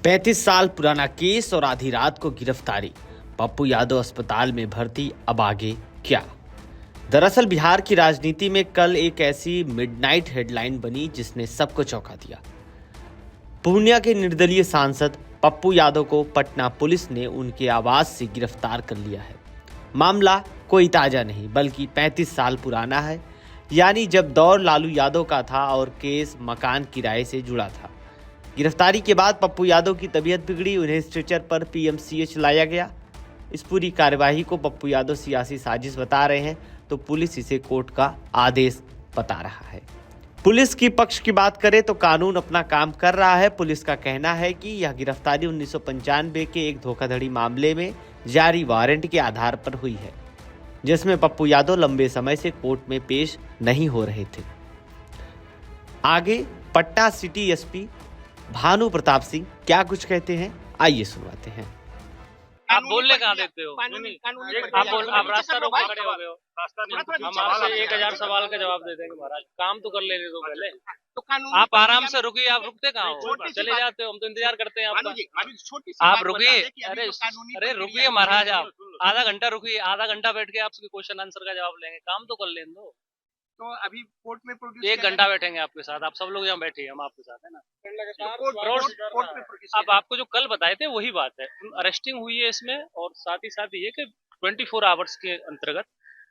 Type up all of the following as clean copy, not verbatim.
35 साल पुराना केस और आधी रात को गिरफ्तारी। पप्पू यादव अस्पताल में भर्ती, अब आगे क्या? दरअसल बिहार की राजनीति में कल एक ऐसी मिडनाइट हेडलाइन बनी जिसने सबको चौंका दिया। पूर्णिया के निर्दलीय सांसद पप्पू यादव को पटना पुलिस ने उनके आवास से गिरफ्तार कर लिया है। मामला कोई ताजा नहीं बल्कि 35 साल पुराना है, यानी जब दौर लालू यादव का था और केस मकान किराए से जुड़ा था। गिरफ्तारी के बाद पप्पू यादव की तबीयत बिगड़ी, उन्हें स्ट्रेचर पर पीएमसीएच लाया गया। इस पूरी कार्यवाही को पप्पू यादव सियासी साजिश बता रहे हैं तो पुलिस इसे कोर्ट का आदेश बता रहा है। पुलिस की पक्ष की बात करें तो कानून अपना काम कर रहा है। पुलिस का कहना है कि यह गिरफ्तारी 1995 के एक धोखाधड़ी मामले में जारी वारंट के आधार पर हुई है, जिसमें पप्पू यादव लंबे समय से कोर्ट में पेश नहीं हो रहे थे। आगे पटना सिटी एसपी भानु प्रताप सिंह क्या कुछ कहते हैं, आइए सुनवाते हैं। आप बोलने कहाँ देते हो? आप रास्ता रोक के खड़े हो गए हो। हम आपसे 1000 सवाल का जवाब दे देंगे महाराज, काम तो कर लेने दो पहले। आप आराम से रुकिए, आप रुकते कहाँ हो? चले जाते हो, हम तो इंतजार करते हैं आपका। आप रुकिए, अरे रुकिए महाराज, आप आधा घंटा रुकिए, आधा घंटा बैठ के आपसे क्वेश्चन आंसर का जवाब लेंगे, काम तो कर लेने दो। तो अभी कोर्ट में प्रोड्यूस 1 घंटा बैठेंगे आपके साथ, आप सब लोग यहाँ बैठे हम आपके साथ, है ना? अब आपको जो कल बताए थे वही बात है, अरेस्टिंग हुई है इसमें, और साथ ही साथ ये कि 24 आवर्स के अंतर्गत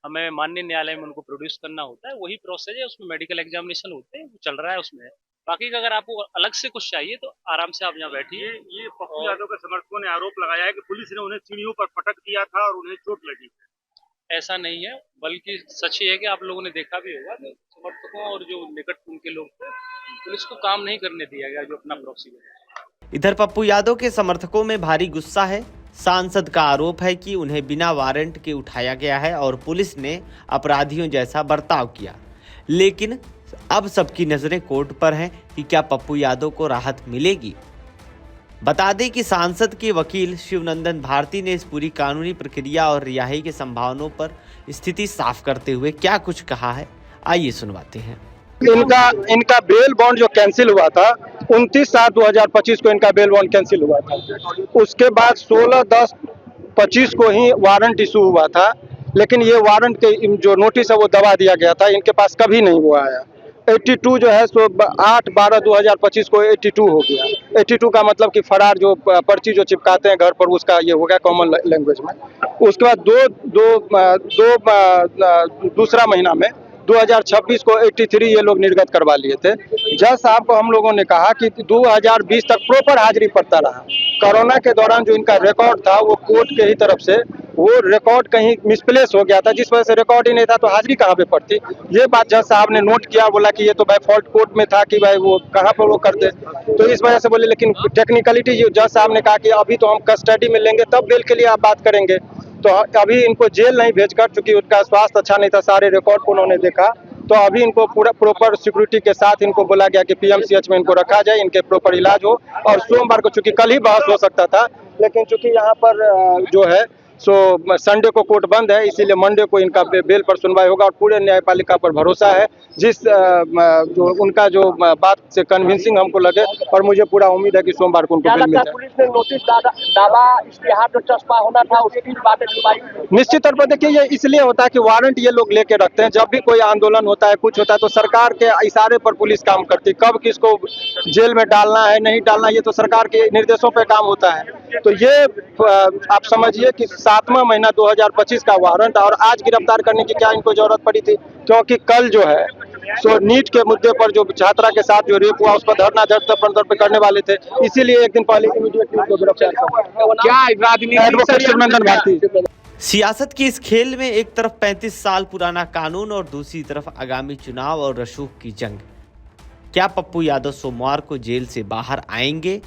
हमें माननीय न्यायालय में उनको प्रोड्यूस करना होता है, वही प्रोसेस है। उसमें मेडिकल एग्जामिनेशन होते हैं, चल रहा है उसमें। बाकी अगर आपको अलग से कुछ चाहिए तो आराम से आप यहाँ बैठिए। ये पप्पू यादव के समर्थकों ने आरोप लगाया है कि पुलिस ने उन्हें सीढ़ियों पर पटक दिया था और उन्हें चोट लगी। ऐसा नहीं है, बल्कि सच ये है कि आप लोगों ने देखा भी होगा कि समर्थकों और जो निकट उनके लोग थे, पुलिस को काम नहीं करने दिया गया जो अपना प्रोक्सी है। इधर पप्पू यादव के समर्थकों में भारी गुस्सा है। सांसद का आरोप है कि उन्हें बिना वारंट के उठाया गया है और पुलिस ने अपराधियों जैसा बर्ताव किया। लेकिन अब सबकी नजरें कोर्ट पर हैं कि क्या पप्पू यादव को राहत मिलेगी। बता दें कि सांसद के वकील शिवनंदन भारती ने इस पूरी कानूनी प्रक्रिया और रिहाई के संभावनाओं पर स्थिति साफ करते हुए क्या कुछ कहा है, आइए सुनवाते हैं। इनका बेल बॉन्ड जो कैंसिल हुआ था 29/7/2025 को इनका बेल बॉन्ड कैंसिल हुआ था। उसके बाद 16/10/25 को ही वारंट इशू हुआ था, लेकिन ये वारंट के जो नोटिस है वो दबा दिया गया था, इनके पास कभी नहीं हुआ आया। 82 जो है सो 8/12/2025 को 82 हो गया। 82 का मतलब कि फरार जो पर्ची जो चिपकाते हैं घर पर, उसका ये हो गया कॉमन लैंग्वेज में। उसके बाद दूसरा महीना में 2026 को 83 ये लोग निर्गत करवा लिए थे। जज साहब को हम लोगों ने कहा कि 2020 तक प्रॉपर हाजिरी पड़ता रहा। कोरोना के दौरान जो इनका रिकॉर्ड था वो कोर्ट के ही तरफ से वो रिकॉर्ड कहीं मिसप्लेस हो गया था, जिस वजह से रिकॉर्ड ही नहीं था तो हाजिरी कहाँ पे पड़ती। ये बात जज साहब ने नोट किया, बोला कि ये तो भाई फॉल्ट कोर्ट में था कि भाई वो कहाँ पर वो करते, तो इस वजह से बोले। लेकिन टेक्निकलिटी जज साहब ने कहा कि अभी तो हम कस्टडी में लेंगे तब बेल के लिए आप बात करेंगे। तो अभी इनको जेल नहीं भेजकर, चूंकि उनका स्वास्थ्य अच्छा नहीं था, सारे रिकॉर्ड को उन्होंने देखा, तो अभी इनको पूरा प्रॉपर सिक्योरिटी के साथ इनको बोला गया कि पीएमसीएच में इनको रखा जाए, इनके प्रॉपर इलाज हो। और सोमवार को, चूंकि कल ही बहस हो सकता था, लेकिन चूंकि यहाँ पर जो है सो संडे को कोर्ट बंद है, इसीलिए मंडे को इनका बेल पर सुनवाई होगा। और पूरे न्यायपालिका पर भरोसा है, जिस जो उनका जो बात से कन्विंसिंग हमको लगे, और मुझे पूरा उम्मीद है कि सोमवार को उनको बेल मिल जाए। पुलिस ने नोटिस दावा इश्तिहार जो चस्पा होना था उसकी बातें सुनवाई। निश्चित तौर पर देखिए, ये इसलिए होता है कि वारंट ये लोग लेके रखते हैं। जब भी कोई आंदोलन होता है, कुछ होता है, तो सरकार के इशारे पर पुलिस काम करती है। कब किसको जेल में डालना है, नहीं डालना, ये तो सरकार के निर्देशों पर काम होता है। तो ये आप समझिए कि 7वां महीना 2025 का वारंट, और आज गिरफ्तार करने की क्या इनको जरूरत पड़ी थी? क्योंकि कल जो है सो नीट के मुद्दे पर जो छात्रा के साथ जो रेप हुआ उस पर धरना धरना पे करने वाले थे, इसीलिए एक दिन पहले इमीडिएटली उनको गिरफ्तार किया। एडवोकेट शिवनंदन भारती। सियासत की इस खेल में एक तरफ 35 साल पुराना कानून और दूसरी तरफ आगामी चुनाव और रसूख की जंग। क्या पप्पू यादव सोमवार को जेल से बाहर आएंगे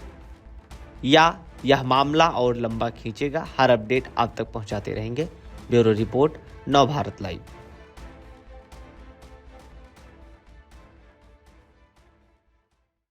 या यह मामला और लंबा खींचेगा? हर अपडेट आप तक पहुंचाते रहेंगे। ब्यूरो रिपोर्ट, नव भारत लाइव।